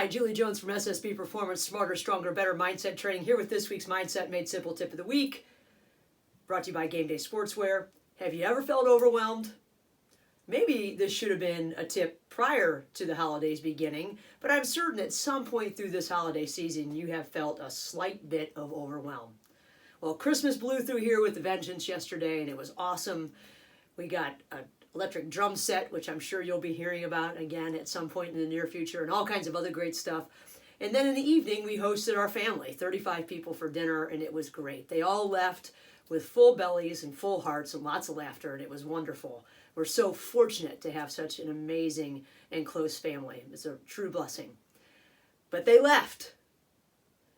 Hi, Julie Jones from SSB Performance, Smarter, Stronger, Better Mindset Training, here with this week's Mindset Made Simple Tip of the Week, brought to you by Game Day Sportswear. Have you ever felt overwhelmed? Maybe this should have been a tip prior to the holidays beginning, but I'm certain at some point through this holiday season you have felt a slight bit of overwhelm. Well, Christmas blew through here with a vengeance yesterday, and it was awesome. We got an electric drum set, which I'm sure you'll be hearing about again at some point in the near future, and all kinds of other great stuff. And then in the evening, we hosted our family, 35 people for dinner, and it was great. They all left with full bellies and full hearts and lots of laughter, and it was wonderful. We're so fortunate to have such an amazing and close family. It's a true blessing. But they left.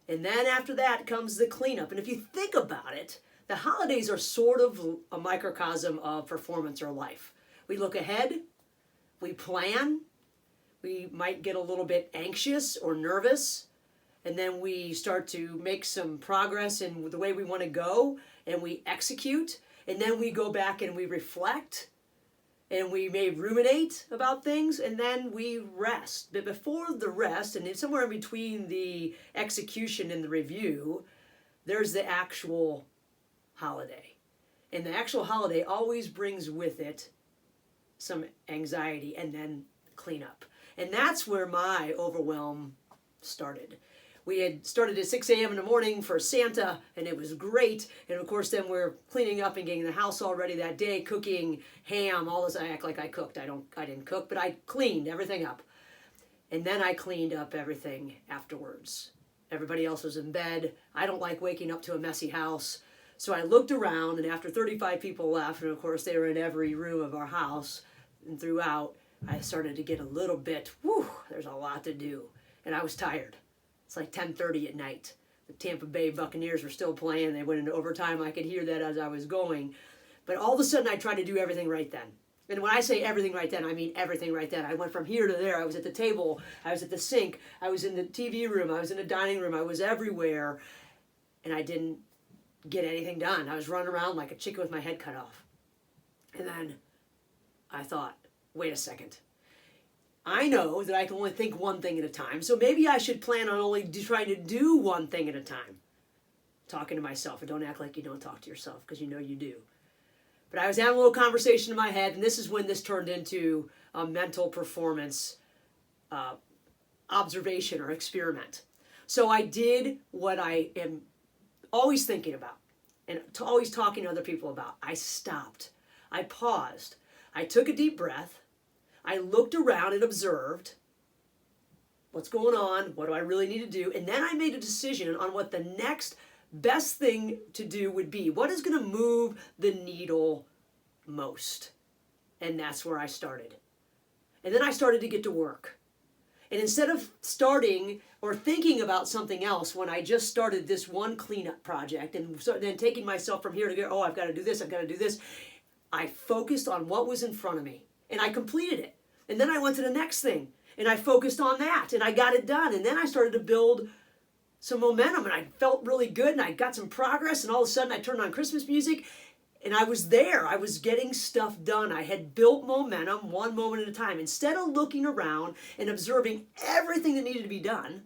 And then after that comes the cleanup. And if you think about it, the holidays are sort of a microcosm of performance or life. We look ahead, we plan, we might get a little bit anxious or nervous, and then we start to make some progress in the way we want to go, and we execute, and then we go back and we reflect, and we may ruminate about things, and then we rest. But before the rest, and somewhere in between the execution and the review, there's the actual holiday. And the actual holiday always brings with it some anxiety and then cleanup. And that's where my overwhelm started. We had started at 6 a.m. in the morning for Santa, and it was great. And of course, then we're cleaning up and getting the house all ready that day, cooking ham, all this. I act like I cooked. I didn't cook, but I cleaned everything up. And then I cleaned up everything afterwards. Everybody else was in bed. I don't like waking up to a messy house. So I looked around, and after 35 people left, and of course they were in every room of our house and throughout, I started to get a little bit, there's a lot to do. And I was tired. It's like 10:30 at night. The Tampa Bay Buccaneers were still playing. They went into overtime. I could hear that as I was going. But all of a sudden, I tried to do everything right then. And when I say everything right then, I mean everything right then. I went from here to there. I was at the table. I was at the sink. I was in the TV room. I was in the dining room. I was everywhere. And I didn't get anything done. I was running around like a chicken with my head cut off. And then I thought, wait a second. I know that I can only think one thing at a time, so maybe I should plan on only trying to do one thing at a time. Talking to myself, and don't act like you don't talk to yourself, because you know you do. But I was having a little conversation in my head, and this is when this turned into a mental performance observation or experiment. So I did what I am always thinking about and always talking to other people about. I stopped. I paused. I took a deep breath. I looked around and observed what's going on, what do I really need to do, and then I made a decision on what the next best thing to do would be. What is going to move the needle most? And that's where I started. And then I started to get to work. And instead of starting or thinking about something else when I just started this one cleanup project and so then taking myself from here to there, I've got to do this, I've got to do this, I focused on what was in front of me and I completed it. And then I went to the next thing and I focused on that and I got it done. And then I started to build some momentum and I felt really good and I got some progress, and all of a sudden I turned on Christmas music and I was there. I was getting stuff done. I had built momentum one moment at a time. Instead of looking around and observing everything that needed to be done,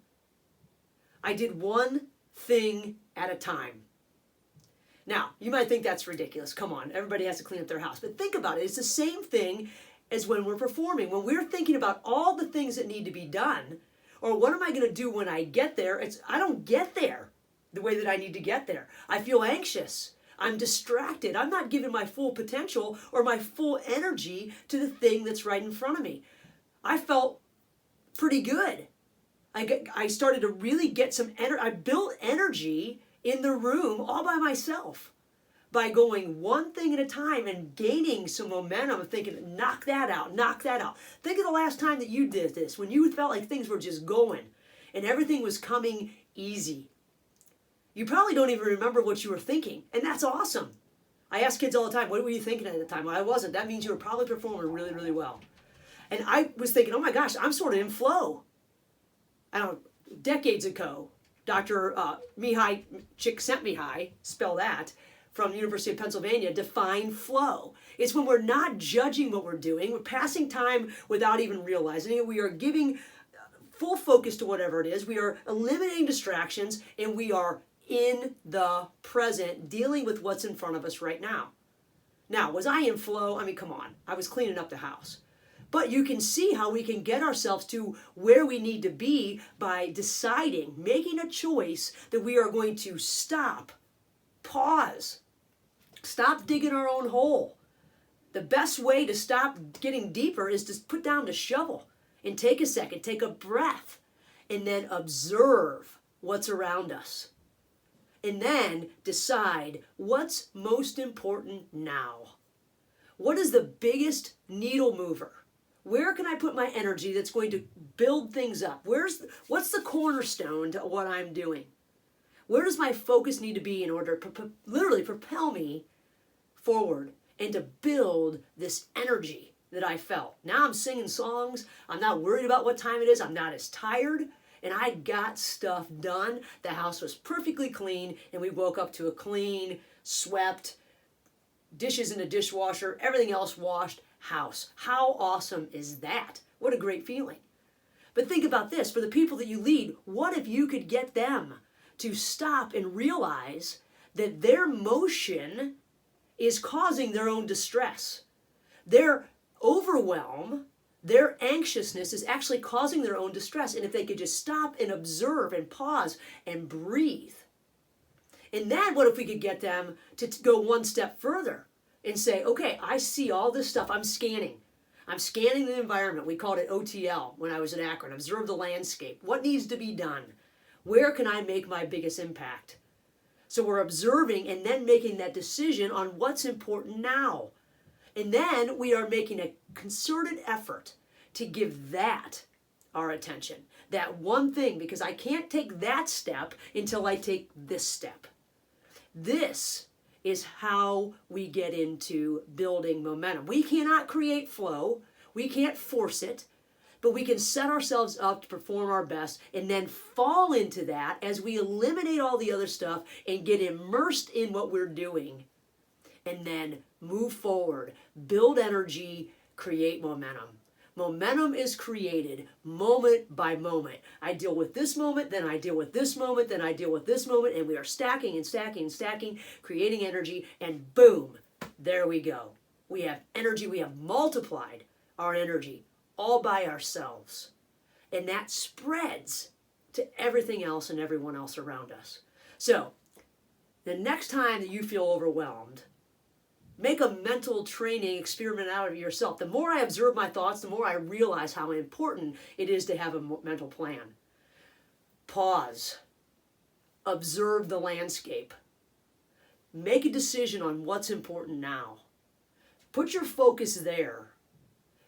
I did one thing at a time. Now, you might think that's ridiculous. Come on, everybody has to clean up their house. But think about it. It's the same thing as when we're performing. When we're thinking about all the things that need to be done, or what am I going to do when I get there, I don't get there the way that I need to get there. I feel anxious. I'm distracted. I'm not giving my full potential or my full energy to the thing that's right in front of me. I felt pretty good. I started to really get some energy. I built energy in the room all by myself by going one thing at a time and gaining some momentum, thinking, knock that out, knock that out. Think of the last time that you did this, when you felt like things were just going and everything was coming easy. You probably don't even remember what you were thinking, and that's awesome. I ask kids all the time, what were you thinking at the time? Well, I wasn't. That means you were probably performing really, really well. And I was thinking, oh my gosh, I'm sort of in flow. I don't know, decades ago, Dr. Mihai Csikszentmihalyi, spell that, from the University of Pennsylvania, defined flow. It's when we're not judging what we're doing, we're passing time without even realizing it, we are giving full full focus to whatever it is. We are eliminating distractions, and we are in the present, dealing with what's in front of us right now. Now, was I in flow? I mean, come on. I was cleaning up the house. But you can see how we can get ourselves to where we need to be by deciding, making a choice that we are going to stop, pause, stop digging our own hole. The best way to stop getting deeper is to put down the shovel and take a second, take a breath, and then observe what's around us. And then decide what's most important now. What is the biggest needle mover? Where can I put my energy that's going to build things up? What's the cornerstone to what I'm doing? Where does my focus need to be in order to literally propel me forward and to build this energy that I felt? Now I'm singing songs. I'm not worried about what time it is. I'm not as tired. And I got stuff done. The house was perfectly clean, and we woke up to a clean, swept, dishes in the dishwasher, everything else washed house. How awesome is that? What a great feeling. But think about this. For the people that you lead, what if you could get them to stop and realize that their motion is causing their own distress? Their overwhelm, their anxiousness is actually causing their own distress. And if they could just stop and observe and pause and breathe. And then what if we could get them to go one step further and say, okay, I see all this stuff. I'm scanning. I'm scanning the environment. We called it OTL when I was at Akron. Observe the landscape. What needs to be done? Where can I make my biggest impact? So we're observing and then making that decision on what's important now. And then we are making a concerted effort to give that our attention. That one thing, because I can't take that step until I take this step. This is how we get into building momentum. We cannot create flow. We can't force it. But we can set ourselves up to perform our best and then fall into that as we eliminate all the other stuff and get immersed in what we're doing. And then move forward, build energy, create momentum. Momentum is created moment by moment. I deal with this moment, then I deal with this moment, then I deal with this moment, and we are stacking and stacking and stacking, creating energy, and boom, there we go. We have energy, we have multiplied our energy all by ourselves. And that spreads to everything else and everyone else around us. So, the next time that you feel overwhelmed, make a mental training experiment out of yourself. The more I observe my thoughts, the more I realize how important it is to have a mental plan. Pause. Observe the landscape. Make a decision on what's important now. Put your focus there.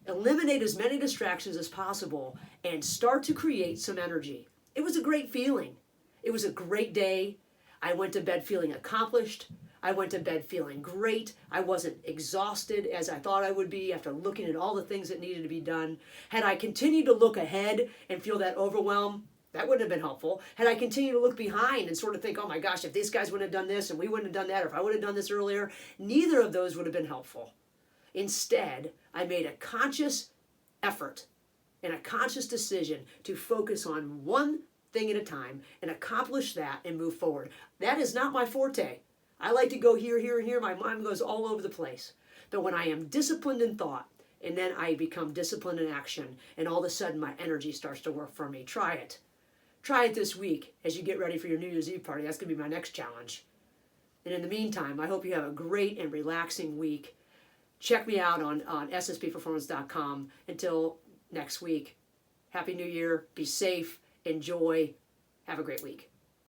Eliminate as many distractions as possible and start to create some energy. It was a great feeling. It was a great day. I went to bed feeling accomplished. I went to bed feeling great. I wasn't exhausted as I thought I would be after looking at all the things that needed to be done. Had I continued to look ahead and feel that overwhelm, that wouldn't have been helpful. Had I continued to look behind and sort of think, oh my gosh, if these guys wouldn't have done this and we wouldn't have done that, or if I would have done this earlier, neither of those would have been helpful. Instead, I made a conscious effort and a conscious decision to focus on one thing at a time and accomplish that and move forward. That is not my forte. I like to go here, here, and here. My mind goes all over the place. But when I am disciplined in thought, and then I become disciplined in action, and all of a sudden my energy starts to work for me. Try it. Try it this week as you get ready for your New Year's Eve party. That's going to be my next challenge. And in the meantime, I hope you have a great and relaxing week. Check me out on sspperformance.com. Until next week, Happy New Year. Be safe. Enjoy. Have a great week.